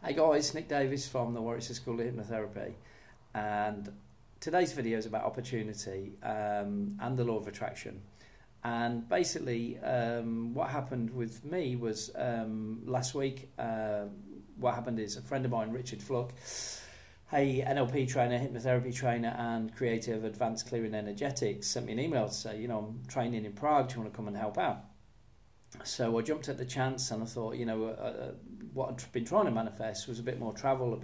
Hey guys, Nick Davis from the Warwickshire School of Hypnotherapy, and today's video is about opportunity and the law of attraction. And basically what happened with me was last week, what happened is a friend of mine, Richard Fluck, a NLP trainer, hypnotherapy trainer and creator of Advanced Clearing Energetics, sent me an email to say, I'm training in Prague, do you want to come and help out? So I jumped at the chance and I thought, what I'd been trying to manifest was a bit more travel,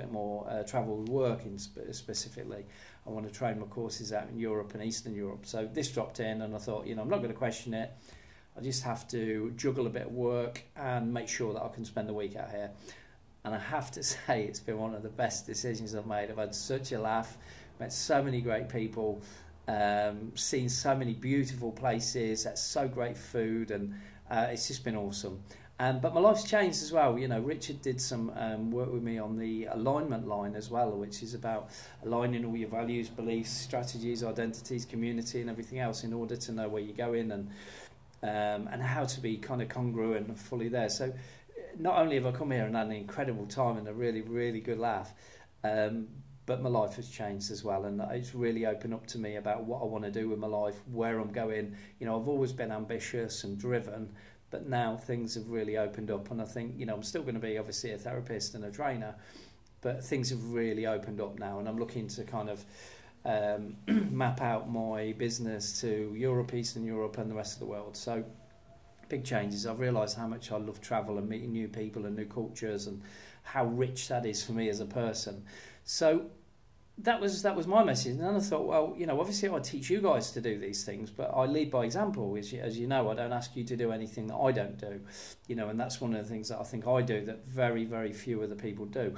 travel with work specifically. I want to train my courses out in Europe and Eastern Europe. So this dropped in and I thought, I'm not going to question it. I just have to juggle a bit of work and make sure that I can spend the week out here. And I have to say, it's been one of the best decisions I've made. I've had such a laugh, met so many great people, seen so many beautiful places, had so great food, and it's just been awesome. But my life's changed as well. Richard did some work with me on the alignment line as well, which is about aligning all your values, beliefs, strategies, identities, community and everything else in order to know where you're going and how to be kind of congruent and fully there. So not only have I come here and had an incredible time and a really, really good laugh, but my life has changed as well, and it's really opened up to me about what I want to do with my life, where I'm going. I've always been ambitious and driven, but now things have really opened up, and I think, I'm still going to be obviously a therapist and a trainer, but things have really opened up now, and I'm looking to kind of map out my business to Europe, Eastern Europe and the rest of the world. So big changes. I've realised how much I love travel and meeting new people and new cultures, and how rich that is for me as a person. So that was my message. And then I thought, well, obviously I teach you guys to do these things, but I lead by example. As you know, I don't ask you to do anything that I don't do, and that's one of the things that I think I do that very, very few other people do.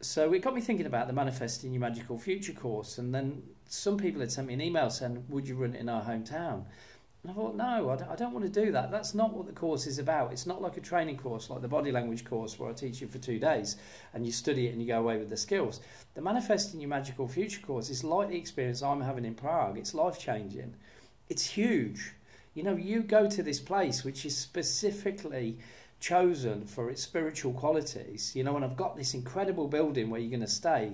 So it got me thinking about the Manifesting Your Magical Future course. And then some people had sent me an email saying, would you run it in our hometown? And I thought, no, I don't want to do that. That's not what the course is about. It's not like a training course, like the body language course where I teach you for 2 days and you study it and you go away with the skills. The Manifesting Your Magical Future course is like the experience I'm having in Prague. It's life-changing. It's huge. You go to this place which is specifically chosen for its spiritual qualities, and I've got this incredible building where you're going to stay,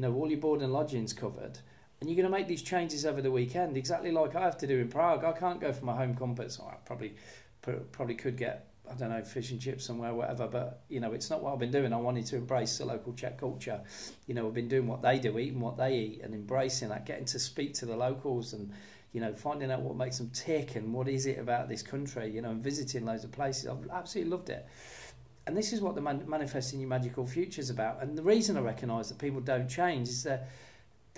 all your board and lodging's covered. And you're going to make these changes over the weekend, exactly like I have to do in Prague. I can't go from my home comforts. I probably could get, I don't know, fish and chips somewhere, whatever. But, it's not what I've been doing. I wanted to embrace the local Czech culture. I've been doing what they do, eating what they eat, and embracing that, getting to speak to the locals and, finding out what makes them tick and what is it about this country, and visiting loads of places. I've absolutely loved it. And this is what the Manifesting Your Magical Future is about. And the reason I recognise that people don't change is that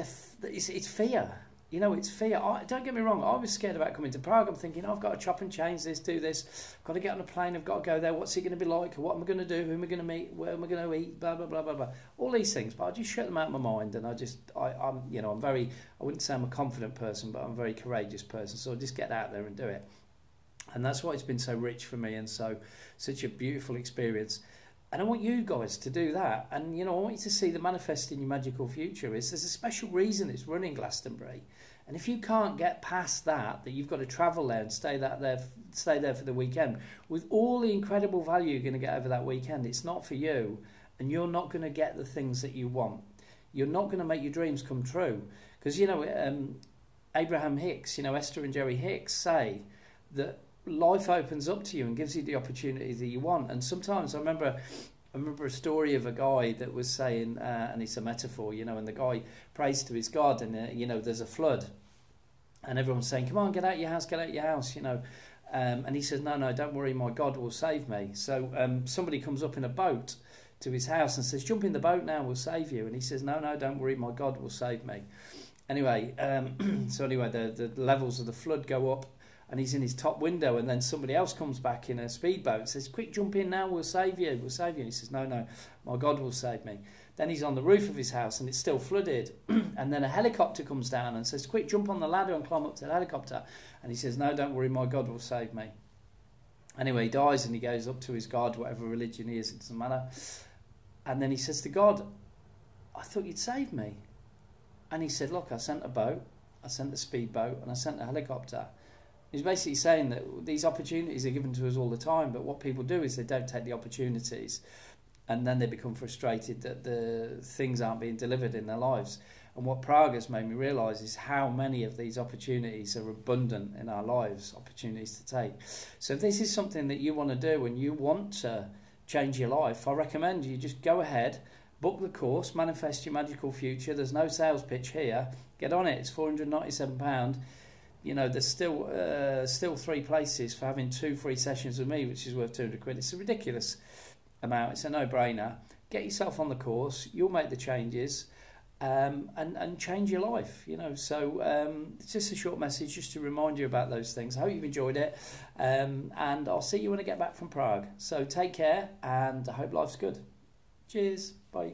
it's fear. It's fear. Don't get me wrong, I was scared about coming to Prague. I'm thinking, I've got to chop and change this, do this, I've got to get on a plane, I've got to go there, what's it going to be like, what am I going to do, who am I going to meet, where am I going to eat, blah, blah, blah, blah, blah. All these things, but I just shut them out of my mind, and I'm very, I wouldn't say I'm a confident person, but I'm a very courageous person, so I just get out there and do it. And that's why it's been so rich for me and such a beautiful experience. And I want you guys to do that. And, I want you to see the Manifesting Your Magical Future there's a special reason it's running Glastonbury. And if you can't get past that you've got to travel there and stay there for the weekend, with all the incredible value you're going to get over that weekend, it's not for you. And you're not going to get the things that you want. You're not going to make your dreams come true. Because, Abraham Hicks, Esther and Jerry Hicks say that life opens up to you and gives you the opportunity that you want. And sometimes I remember a story of a guy that was saying, and it's a metaphor, and the guy prays to his God, and there's a flood, and everyone's saying, come on, get out your house, and he says, no, don't worry, my God will save me. So somebody comes up in a boat to his house and says, jump in the boat now, we'll save you. And he says, no, don't worry, my God will save me. Anyway, the levels of the flood go up, and he's in his top window, and then somebody else comes back in a speedboat and says, quick, jump in now, we'll save you. And he says, no, my God will save me. Then he's on the roof of his house, and it's still flooded. And then a helicopter comes down and says, quick, jump on the ladder and climb up to the helicopter. And he says, no, don't worry, my God will save me. Anyway, he dies, and he goes up to his God, whatever religion he is, it doesn't matter. And then he says to God, I thought you'd save me. And he said, look, I sent a boat, I sent a speedboat, and I sent a helicopter. He's basically saying that these opportunities are given to us all the time, but what people do is they don't take the opportunities. and then they become frustrated that the things aren't being delivered in their lives. And what Prague has made me realise is how many of these opportunities are abundant in our lives, opportunities to take. So if this is something that you want to do and you want to change your life, I recommend you just go ahead, book the course, Manifest Your Magical Future. There's no sales pitch here. Get on it. It's £497. You know, there's still 3 places for having 2 free sessions with me, which is worth £200. It's a ridiculous amount. It's a no-brainer. Get yourself on the course. You'll make the changes. And change your life, you know. So it's just a short message just to remind you about those things. I hope you've enjoyed it, and I'll see you when I get back from Prague. So take care, and I hope life's good. Cheers, bye.